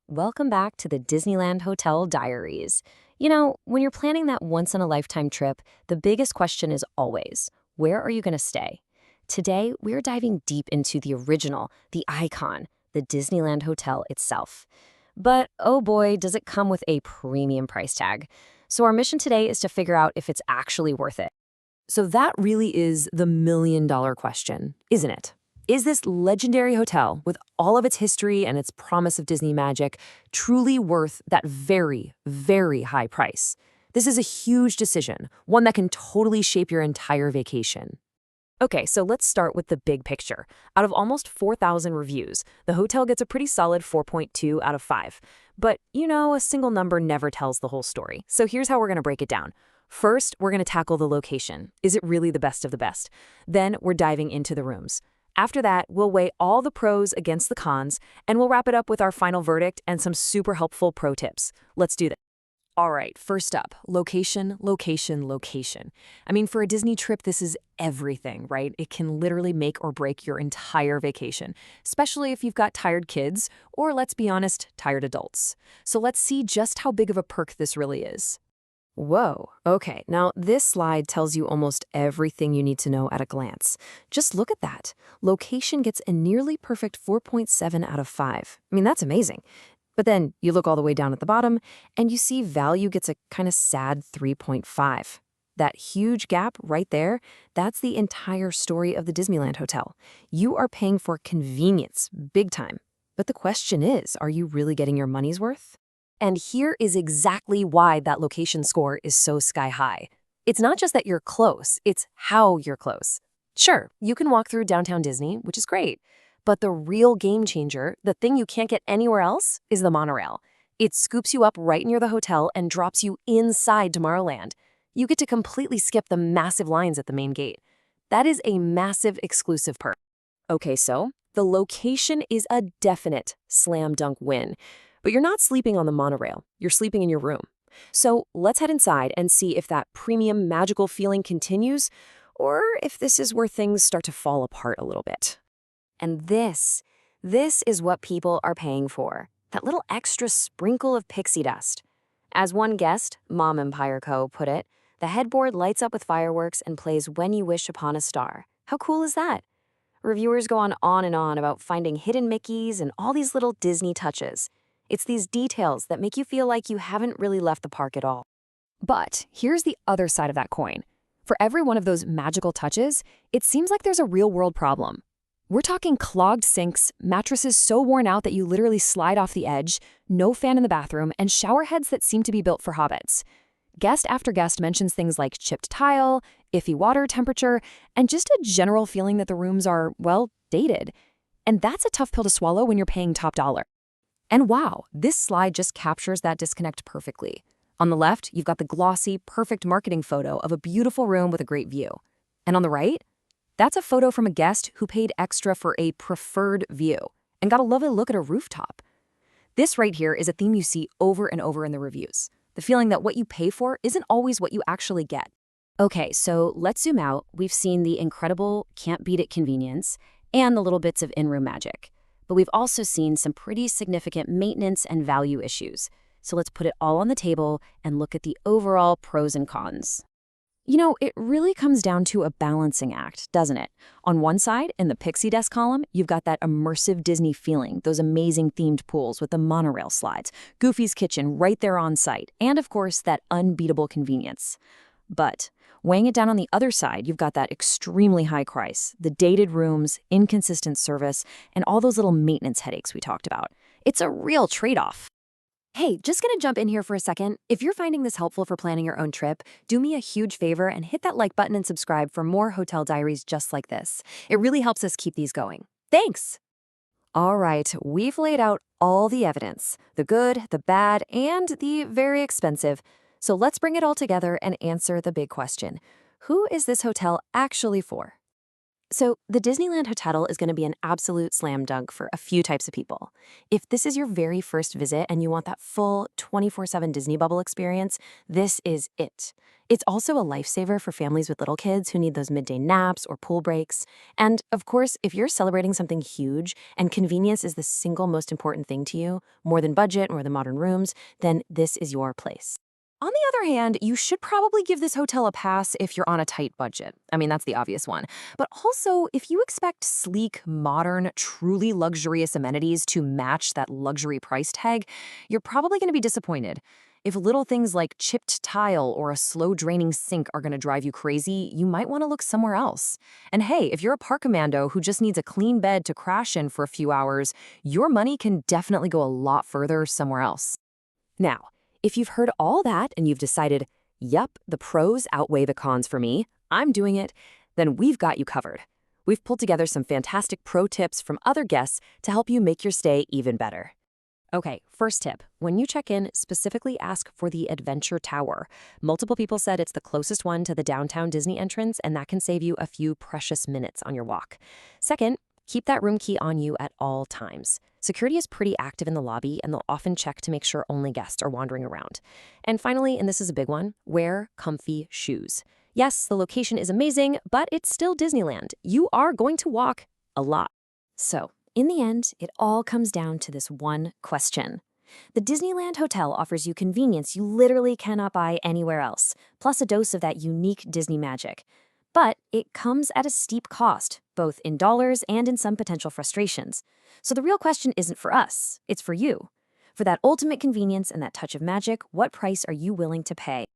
Welcome back to the Disneyland Hotel Diaries. You know, when you're planning that once-in-a-lifetime trip, the biggest question is always, where are you going to stay? Today, we're diving deep into the original, the icon, the Disneyland Hotel itself. But oh boy, does it come with a premium price tag. So our mission today is to figure out if it's actually worth it. So that really is the million-dollar question, isn't it? Is this legendary hotel, with all of its history and its promise of Disney magic, truly worth that very, very high price? This is a huge decision, one that can totally shape your entire vacation. Okay, so let's start with the big picture. Out of almost 4,000 reviews, the hotel gets a pretty solid 4.2 out of 5. But, a single number never tells the whole story. So here's how we're going to break it down. First, we're going to tackle the location. Is it really the best of the best? Then we're diving into the rooms. After that, we'll weigh all the pros against the cons, and we'll wrap it up with our final verdict and some super helpful pro tips. Let's do that. All right, first up, location, location, location. I mean, for a Disney trip, this is everything, right? It can literally make or break your entire vacation, especially if you've got tired kids or, let's be honest, tired adults. So let's see just how big of a perk this really is. Whoa, okay, now this slide tells you almost everything you need to know at a glance. Just look at that. Location gets a nearly perfect 4.7 out of 5. I mean, that's amazing. But then you look all the way down at the bottom, and you see value gets a kind of sad 3.5. That huge gap right there, that's the entire story of the Disneyland Hotel. You are paying for convenience, big time. But the question is, are you really getting your money's worth? And here is exactly why that location score is so sky high. It's not just that you're close, it's how you're close. Sure, you can walk through downtown Disney, which is great, but the real game changer, the thing you can't get anywhere else, is the monorail. It scoops you up right near the hotel and drops you inside Tomorrowland. You get to completely skip the massive lines at the main gate. That is a massive exclusive perk. Okay, so the location is a definite slam dunk win. But you're not sleeping on the monorail, you're sleeping in your room. So let's head inside and see if that premium magical feeling continues, or if this is where things start to fall apart a little bit. And this is what people are paying for, that little extra sprinkle of pixie dust. As one guest, Mom Empire Co., put it, the headboard lights up with fireworks and plays When You Wish Upon a Star. How cool is that? Reviewers go on and on about finding hidden Mickeys and all these little Disney touches. It's these details that make you feel like you haven't really left the park at all. But here's the other side of that coin. For every one of those magical touches, it seems like there's a real-world problem. We're talking clogged sinks, mattresses so worn out that you literally slide off the edge, no fan in the bathroom, and shower heads that seem to be built for hobbits. Guest after guest mentions things like chipped tile, iffy water temperature, and just a general feeling that the rooms are, well, dated. And that's a tough pill to swallow when you're paying top dollar. And wow, this slide just captures that disconnect perfectly. On the left, you've got the glossy, perfect marketing photo of a beautiful room with a great view. And on the right, that's a photo from a guest who paid extra for a preferred view and got a lovely look at a rooftop. This right here is a theme you see over and over in the reviews. The feeling that what you pay for isn't always what you actually get. Okay, so let's zoom out. We've seen the incredible, can't-beat-it convenience and the little bits of in-room magic. But we've also seen some pretty significant maintenance and value issues. So let's put it all on the table and look at the overall pros and cons. It really comes down to a balancing act, doesn't it? On one side, in the Pixie Dust column, you've got that immersive Disney feeling, those amazing themed pools with the monorail slides, Goofy's Kitchen right there on site, and of course, that unbeatable convenience. But weighing it down on the other side, you've got that extremely high price, the dated rooms, inconsistent service, and all those little maintenance headaches we talked about. It's a real trade-off. Hey, just gonna jump in here for a second. If you're finding this helpful for planning your own trip, do me a huge favor and hit that like button and subscribe for more hotel diaries just like this. It really helps us keep these going. Thanks! All right, we've laid out all the evidence, the good, the bad, and the very expensive. So let's bring it all together and answer the big question. Who is this hotel actually for? So the Disneyland Hotel is going to be an absolute slam dunk for a few types of people. If this is your very first visit and you want that full 24/7 Disney bubble experience, this is it. It's also a lifesaver for families with little kids who need those midday naps or pool breaks. And of course, if you're celebrating something huge and convenience is the single most important thing to you, more than budget, more than modern rooms, then this is your place. On the other hand, you should probably give this hotel a pass if you're on a tight budget. I mean, that's the obvious one. But also, if you expect sleek, modern, truly luxurious amenities to match that luxury price tag, you're probably going to be disappointed. If little things like chipped tile or a slow-draining sink are going to drive you crazy, you might want to look somewhere else. And hey, if you're a park commando who just needs a clean bed to crash in for a few hours, your money can definitely go a lot further somewhere else. Now, if you've heard all that and you've decided, yep, the pros outweigh the cons for me, I'm doing it, then we've got you covered. We've pulled together some fantastic pro tips from other guests to help you make your stay even better. Okay, first tip. When you check in, specifically ask for the Adventure Tower. Multiple people said it's the closest one to the downtown Disney entrance, and that can save you a few precious minutes on your walk. Second, keep that room key on you at all times. Security is pretty active in the lobby, and they'll often check to make sure only guests are wandering around. And finally, and this is a big one, wear comfy shoes. Yes, the location is amazing, but it's still Disneyland. You are going to walk a lot. So, in the end, it all comes down to this one question. The Disneyland Hotel offers you convenience you literally cannot buy anywhere else, plus a dose of that unique Disney magic. But it comes at a steep cost, both in dollars and in some potential frustrations. So the real question isn't for us, it's for you. For that ultimate convenience and that touch of magic, what price are you willing to pay?